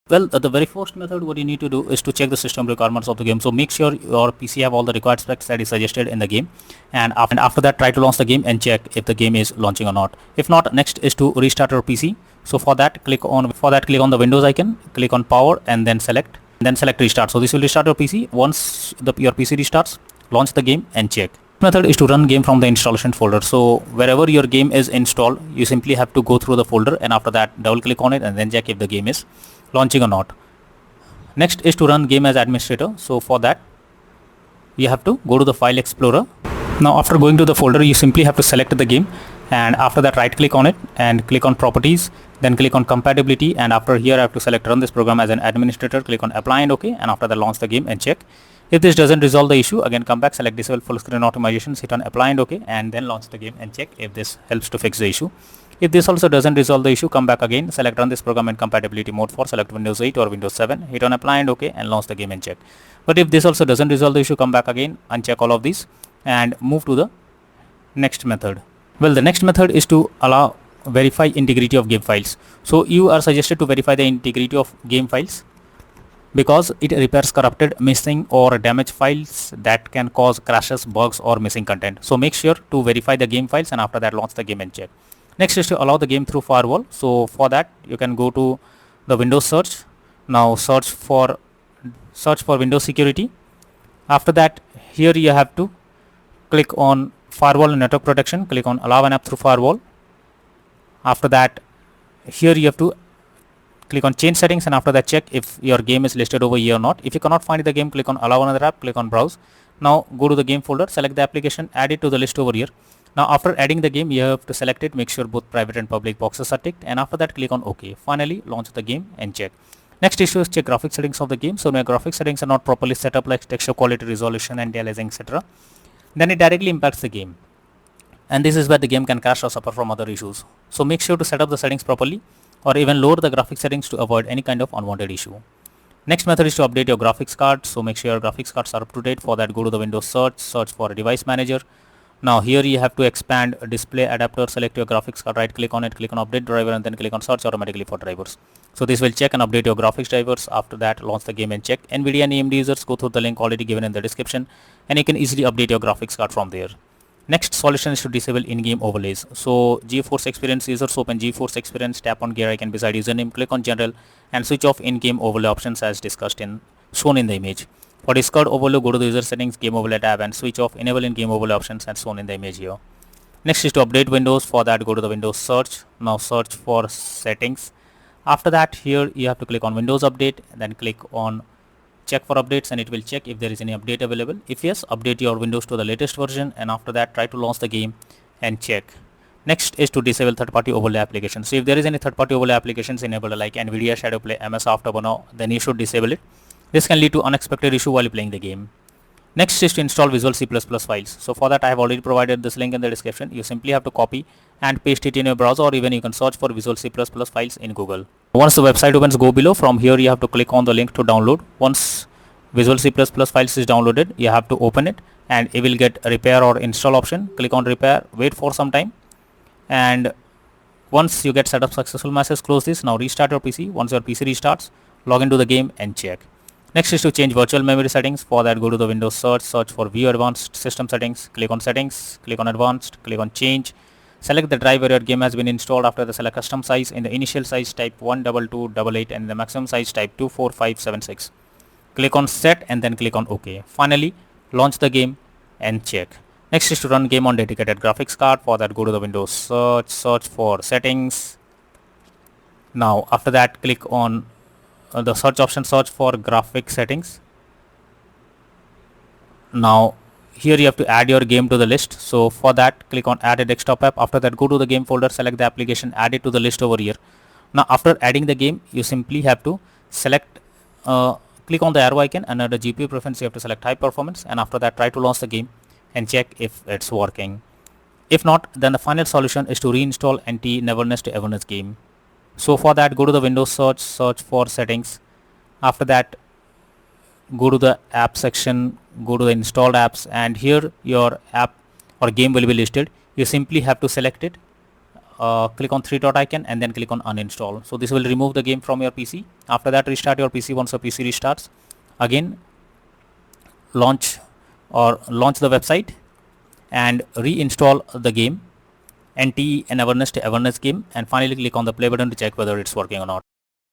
Well, the very first method what you need to do is to check the system requirements of the game. So make sure your PC have all the required specs that is suggested in the game, and after that try to launch the game and check if the game is launching or not. If not, next is to restart your PC. So for that click on the Windows icon, click on power and then select restart. So this will restart your PC. Once your PC restarts, launch the game and check. Method is to run game from the installation folder. So wherever your game is installed, you simply have to go through the folder and after that double click on it and then check if the game is launching or not. Next is to run game as administrator. So for that you have to go to the file explorer. Now after going to the folder, you simply have to select the game and after that right click on it and click on properties, then click on compatibility, and after here I have to select run this program as an administrator, click on apply and OK, and after that launch the game and check. If this doesn't resolve the issue, again come back, select disable full screen optimizations, hit on apply and OK, and then launch the game and check if this helps to fix the issue. If this also doesn't resolve the issue, come back again, select run this program in compatibility mode for select Windows 8 or Windows 7, hit on apply and OK, and launch the game and check. But if this also doesn't resolve the issue, come back again, uncheck all of these and move to the next method. Well, the next method is to allow verify integrity of game files. So you are suggested to verify the integrity of game files because it repairs corrupted, missing or damaged files that can cause crashes, bugs or missing content. So make sure to verify the game files and after that launch the game and check. Next is to allow the game through firewall. So for that you can go to the Windows search. Now search for Windows security. After that here you have to click on firewall and network protection, click on allow an app through firewall. After that here you have to click on change settings and after that check if your game is listed over here or not. If you cannot find the game, click on allow another app, click on browse. Now go to the game folder, select the application, add it to the list over here. Now after adding the game you have to select it, make sure both private and public boxes are ticked, and after that click on OK. Finally launch the game and check. Next issue is check graphics settings of the game. So when your graphics settings are not properly set up like texture quality, resolution, anti-aliasing, etc., then it directly impacts the game. And this is where the game can crash or suffer from other issues. So make sure to set up the settings properly or even lower the graphics settings to avoid any kind of unwanted issue. Next method is to update your graphics card. So make sure your graphics cards are up to date. For that go to the Windows search for a device manager. Now here you have to expand display adapter, select your graphics card, right click on it, click on update driver and then click on search automatically for drivers. So this will check and update your graphics drivers. After that launch the game and check. NVIDIA and AMD users, go through the link already given in the description and you can easily update your graphics card from there. Next solution is to disable in-game overlays. So GeForce Experience users, open GeForce Experience, tap on gear icon beside username, click on general and switch off in-game overlay options as discussed shown in the image. For Discord overlay, go to the user settings, game overlay tab and switch off enable in-game overlay options as shown in the image here. Next is to update Windows. For that go to the Windows search. Now search for settings. After that here you have to click on Windows update, then click on check for updates and it will check if there is any update available. If yes, update your Windows to the latest version and after that try to launch the game and check. Next is to disable third-party overlay applications. So if there is any third-party overlay applications enabled like NVIDIA Shadowplay, MS Afterburner, then you should disable it. This can lead to unexpected issue while playing the game. Next is to install Visual C++ files. So for that I have already provided this link in the description. You simply have to copy and paste it in your browser or even you can search for Visual C++ files in Google. Once the website opens, go below. From here you have to click on the link to download. Once Visual C++ files is downloaded, you have to open it and it will get repair or install option. Click on repair, wait for some time, and once you get set up successful message, close this. Now restart your PC. Once your PC restarts, log into the game and check. Next is to change virtual memory settings. For that go to the Windows search for view advanced system settings, click on settings, click on advanced, click on change. Select the drive where your game has been installed. After the select custom size. In the initial size type 12288 and in the maximum size type 24576. Click on set and then click on OK. Finally launch the game and check. Next is to run game on dedicated graphics card. For that go to the Windows search for settings. Now after that click on the search option, search for graphic settings. Now here you have to add your game to the list. So for that click on add a desktop app. After that go to the game folder, select the application, add it to the list over here. Now after adding the game you simply have to select click on the arrow icon and under GPU preference you have to select high performance and after that try to launch the game and check if it's working. If not, then the final solution is to reinstall NTE Neverness to Everness game. So for that go to the Windows search for settings. After that go to the app section, go to the installed apps and here your app or game will be listed. You simply have to select it, click on three dot icon and then click on uninstall. So this will remove the game from your PC After that, restart your PC. Once your PC restarts, again launch the website and reinstall the game NTE and Everness to Everness game, and finally click on the play button to check whether it's working or not.